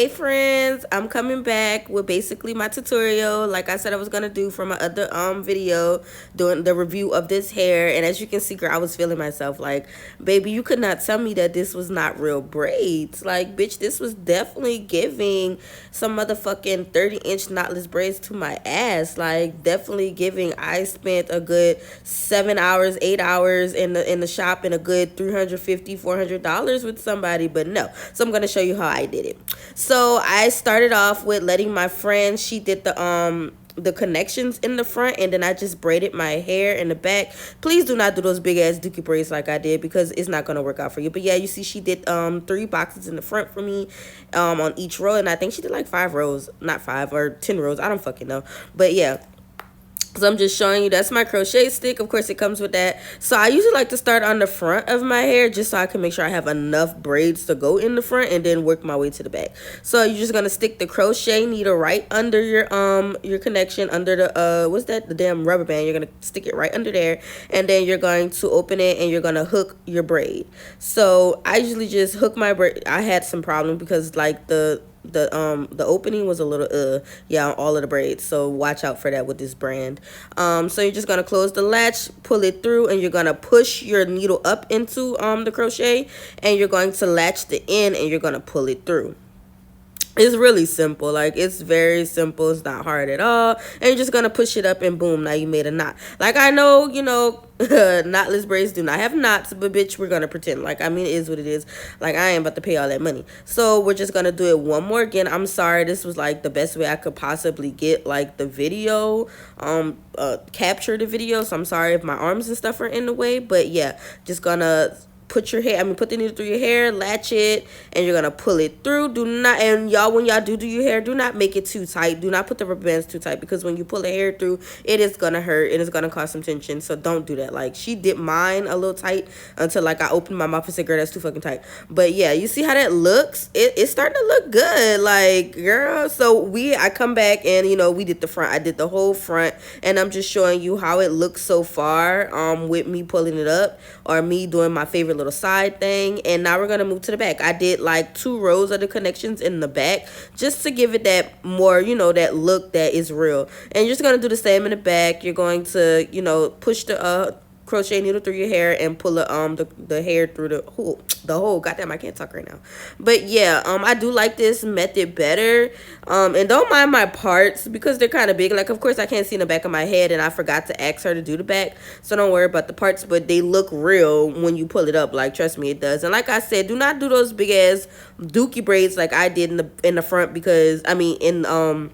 Hey friends, I'm coming back with basically my tutorial like I said I was gonna do for my other video doing the review of this hair. And as you can see, girl, I was feeling myself like, baby, you could not tell me that this was not real braids. Like, bitch, this was definitely giving some motherfucking 30-inch knotless braids to my ass. Like, definitely giving. I spent a good 7 hours, 8 hours in the shop and a good $350-400 with somebody, but no. So I'm gonna show you how I did it. So I started off with letting my friend, she did the connections in the front, and then I just braided my hair in the back. Please do not do those big ass dookie braids like I did, because it's not gonna work out for you. But yeah, you see she did 3 boxes in the front for me on each row, and I think she did like 5 rows, not 5 or 10 rows, I don't fucking know. But yeah, so I'm just showing you, that's my crochet stick. Of course, it comes with that. So I usually like to start on the front of my hair just so I can make sure I have enough braids to go in the front, and then work my way to the back. So you're just gonna stick the crochet needle right under your connection, under the what's that, the damn rubber band. You're gonna stick it right under there, and then you're going to open it and you're gonna hook your braid. So I usually just hook my braid. I had some problems because like the opening was a little yeah, on all of the braids, so watch out for that with this brand. So you're just gonna close the latch, pull it through, and you're gonna push your needle up into the crochet, and you're going to latch the end, and you're gonna pull it through. It's really simple. Like, it's very simple. It's not hard at all. And you're just gonna push it up, and boom, now you made a knot. Like, I know, you know, knotless braids do not have knots, but bitch, we're gonna pretend. Like, I mean, it is what it is. Like, I ain't about to pay all that money. So we're just gonna do it one more again. I'm sorry, this was like the best way I could possibly get like the video capture the video. So I'm sorry if my arms and stuff are in the way, but yeah, just gonna put the needle through your hair, latch it, and you're gonna pull it through. Do not, and y'all, when y'all do your hair, do not make it too tight. Do not put the rubber bands too tight, because when you pull the hair through, it is gonna hurt and it's gonna cause some tension. So don't do that. Like, she did mine a little tight until like I opened my mouth and said, girl, that's too fucking tight. But yeah, you see how that looks? It's starting to look good, like, girl. So I come back, and you know, we did the front. I did the whole front, and I'm just showing you how it looks so far with me pulling it up, or me doing my favorite little side thing. And now we're gonna move to the back. I did like 2 rows of the connections in the back just to give it that more, you know, that look that is real. And you're just gonna do the same in the back. You're going to, you know, push the crochet needle through your hair and pull the hair through the hole. Goddamn, I can't talk right now. But yeah, I do like this method better. And don't mind my parts because they're kind of big. Like, of course, I can't see in the back of my head, and I forgot to ask her to do the back, so don't worry about the parts. But they look real when you pull it up. Like, trust me, it does. And like I said, do not do those big ass dookie braids like I did in the front, because I mean in the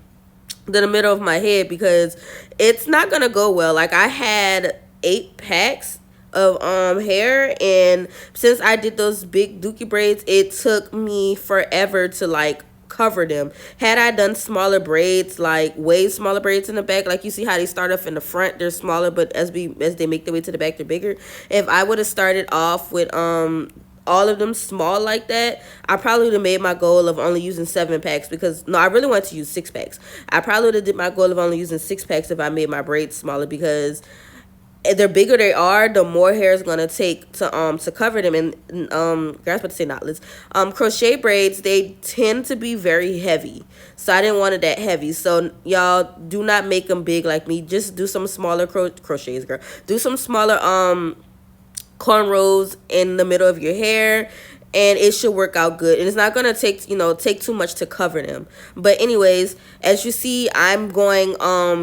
middle of my head, because it's not gonna go well. Like, I had 8 packs of hair, and since I did those big dookie braids, it took me forever to like cover them. Had I done smaller braids, like way smaller braids in the back, like you see how they start off in the front, they're smaller, but as they make their way to the back, they're bigger. If I would have started off with all of them small like that, I probably would have made my goal of only using 7 packs, because no, I really wanted to use 6 packs. I probably would have did my goal of only using 6 packs if I made my braids smaller, because the bigger they are, the more hair is gonna take to cover them. And I was about to say knotless. Crochet braids, they tend to be very heavy, so I didn't want it that heavy. So y'all, do not make them big like me. Just do some smaller crochets, girl. Do some smaller cornrows in the middle of your hair, and it should work out good. And it's not gonna take too much to cover them. But anyways, as you see, I'm going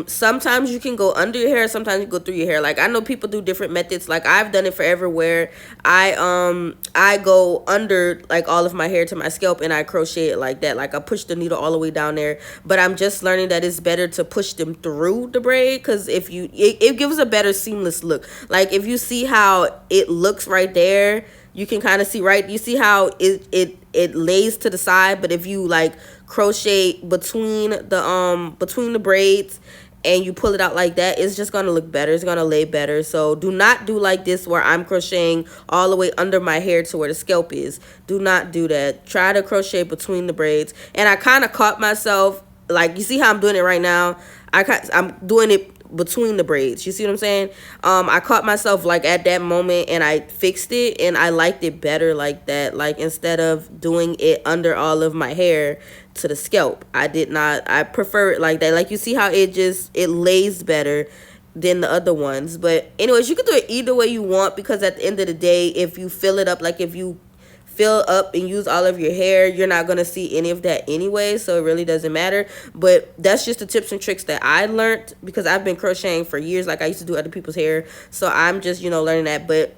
sometimes you can go under your hair, sometimes you go through your hair. Like, I know people do different methods. Like, I've done it forever, where I go under like all of my hair to my scalp, and I crochet it like that. Like, I push the needle all the way down there. But I'm just learning that it's better to push them through the braid, because if it gives a better seamless look. Like, if you see how it looks right there, you can kind of see, right? You see how it lays to the side, but if you like crochet between the braids and you pull it out like that, it's just gonna look better. It's gonna lay better. So do not do like this, where I'm crocheting all the way under my hair to where the scalp is. Do not do that. Try to crochet between the braids. And I kind of caught myself, like, you see how I'm doing it right now? I'm doing it between the braids. You see what I'm saying? I caught myself like at that moment, and I fixed it, and I liked it better like that. Like, instead of doing it under all of my hair, to the scalp. I did not, I prefer it like that. Like you see how it lays better than the other ones. But anyways, you can do it either way you want, because at the end of the day, if you fill it up, like if you fill up and use all of your hair, you're not going to see any of that anyway, so it really doesn't matter. But that's just the tips and tricks that I learned, because I've been crocheting for years. Like I used to do other people's hair, so I'm just, you know, learning that. But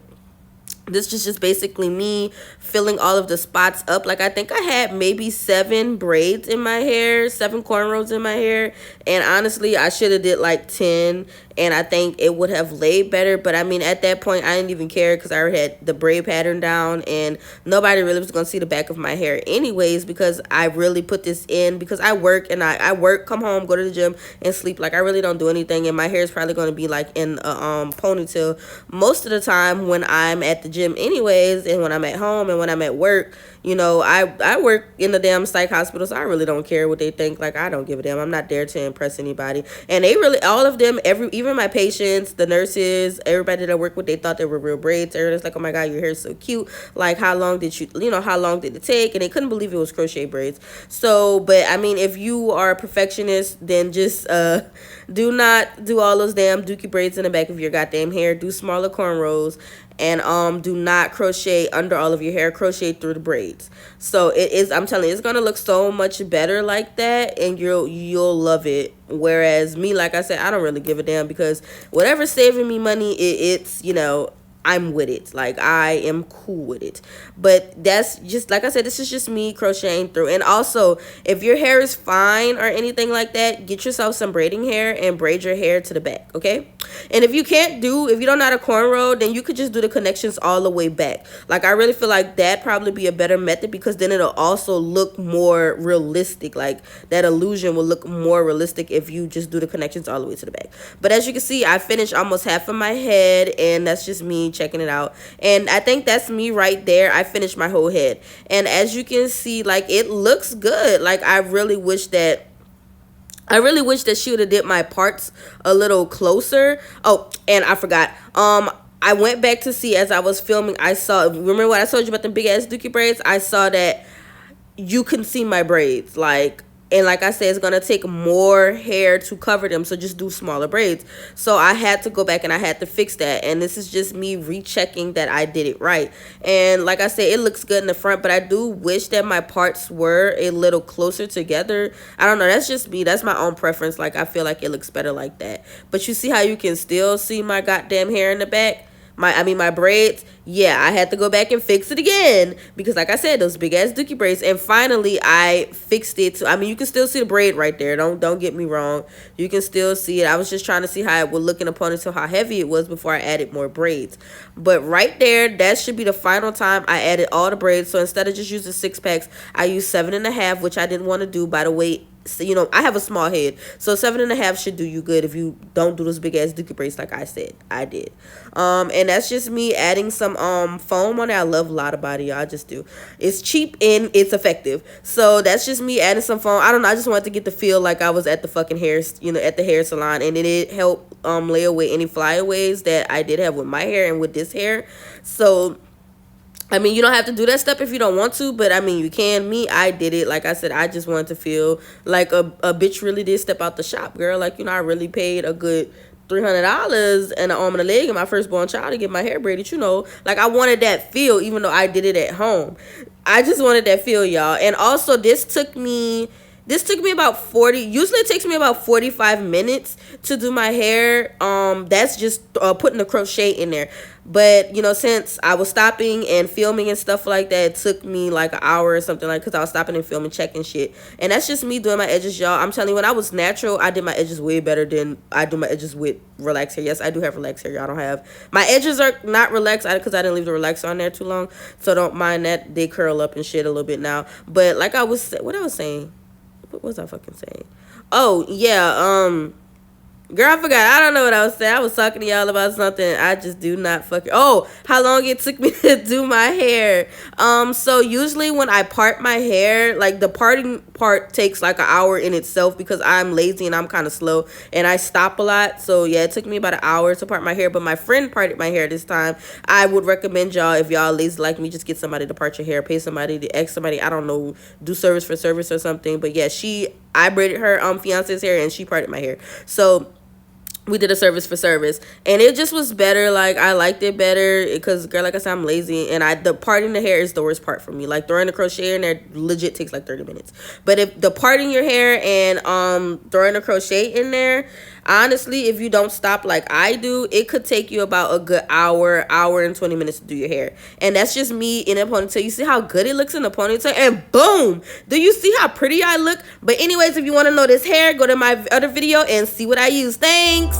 this is just basically me filling all of the spots up. Like I think I had maybe 7 braids in my hair, 7 cornrows in my hair, and honestly I should have did like 10, and I think it would have laid better. But I mean, at that point I didn't even care, because I already had the braid pattern down, and nobody really was gonna see the back of my hair anyways, because I really put this in because I work, and I work, come home, go to the gym, and sleep. Like I really don't do anything, and my hair is probably gonna be like in a ponytail most of the time when I'm at the gym anyways, and when I'm at home and when I'm at work. You know, I work in the damn psych hospital, so I really don't care what they think. Like I don't give a damn. I'm not there to impress anybody. And they really, all of them, even my patients, the nurses, everybody that I work with, they thought they were real braids. Everyone's like, oh my god, your hair is so cute. Like how long did how long did it take? And they couldn't believe it was crochet braids. So, but I mean, if you are a perfectionist, then just do not do all those damn dookie braids in the back of your goddamn hair. Do smaller cornrows, and do not crochet under all of your hair. Crochet through the braids. So it is, I'm telling you, it's gonna look so much better like that, and you'll love it. Whereas me, like I said, I don't really give a damn, because whatever's saving me money, it's, you know, I'm with it. Like I am cool with it. But that's just, like I said, this is just me crocheting through. And also, if your hair is fine or anything like that, get yourself some braiding hair and braid your hair to the back, okay? And if you don't know how to cornrow, then you could just do the connections all the way back. Like I really feel like that probably be a better method, because then it'll also look more realistic. Like that illusion will look more realistic if you just do the connections all the way to the back. But as you can see, I finished almost half of my head, and that's just me checking it out. And I think that's me right there. I finished my whole head, and as you can see, like it looks good. Like I really wish that she would have did my parts a little closer. Oh, and I forgot. I went back to see, as I was filming, remember what I told you about the big ass dookie braids? I saw that you can see my braids, and like I said, it's gonna take more hair to cover them, so just do smaller braids. So I had to go back and I had to fix that, and this is just me rechecking that I did it right. And like I said, it looks good in the front, but I do wish that my parts were a little closer together. I don't know, that's just me, that's my own preference. Like I feel like it looks better like that. But you see how you can still see my goddamn hair in the back? My braids. Yeah, I had to go back and fix it again, because like I said, those big ass dookie braids. And finally I fixed it too. I mean, you can still see the braid right there, don't get me wrong, you can still see it. I was just trying to see how it would look in a ponytail, how heavy it was, before I added more braids. But right there, that should be the final time I added all the braids. So instead of just using 6 packs, I used 7.5, which I didn't want to do, by the way. So, you know, I have a small head, so 7.5 should do you good if you don't do those big ass dookie braids like I said I did. And that's just me adding some foam on it. I love Lotta Body, I just do. It's cheap and it's effective. So that's just me adding some foam. I don't know, I just wanted to get the feel like I was at the fucking at the hair salon, and it helped lay away any flyaways that I did have with my hair and with this hair. So I mean, you don't have to do that stuff if you don't want to, but I mean, you can. Me, I did it. Like I said, I just wanted to feel like a bitch really did step out the shop, girl. Like, you know, I really paid a good $300 and an arm and a leg and my firstborn child to get my hair braided, you know. Like, I wanted that feel, even though I did it at home. I just wanted that feel, y'all. And also, this took me about 40, usually it takes me about 45 minutes to do my hair. That's just putting the crochet in there. But, you know, since I was stopping and filming and stuff like that, it took me like an hour or something, like, because I was stopping and filming, checking shit. And that's just me doing my edges, y'all. I'm telling you, when I was natural, I did my edges way better than I do my edges with relaxed hair. Yes, I do have relaxed hair. Y'all don't have. My edges are not relaxed because I didn't leave the relaxer on there too long. So don't mind that. They curl up and shit a little bit now. But like what I was saying? What was I fucking saying? Oh, yeah, girl, I forgot. I don't know what I was saying. I was talking to y'all about something. I just do not fucking... Oh, how long it took me to do my hair. So usually when I part my hair, like the parting part takes like an hour in itself because I'm lazy and I'm kind of slow and I stop a lot. So yeah, it took me about an hour to part my hair, but my friend parted my hair this time. I would recommend y'all, if y'all lazy like me, just get somebody to part your hair, pay somebody to ask somebody, I don't know, do service for service or something. But yeah, I braided her fiance's hair and she parted my hair. So we did a service for service and it just was better. Like I liked it better because, girl, like I said, I'm lazy and the parting the hair is the worst part for me. Like throwing the crochet in there legit takes like 30 minutes. But if the parting your hair and throwing the crochet in there, honestly, if you don't stop like I do, it could take you about a good hour and 20 minutes to do your hair. And that's just me in a ponytail. You see how good it looks in a ponytail, and boom, do you see how pretty I look? But anyways, if you want to know this hair, go to my other video and see what I use. Thanks.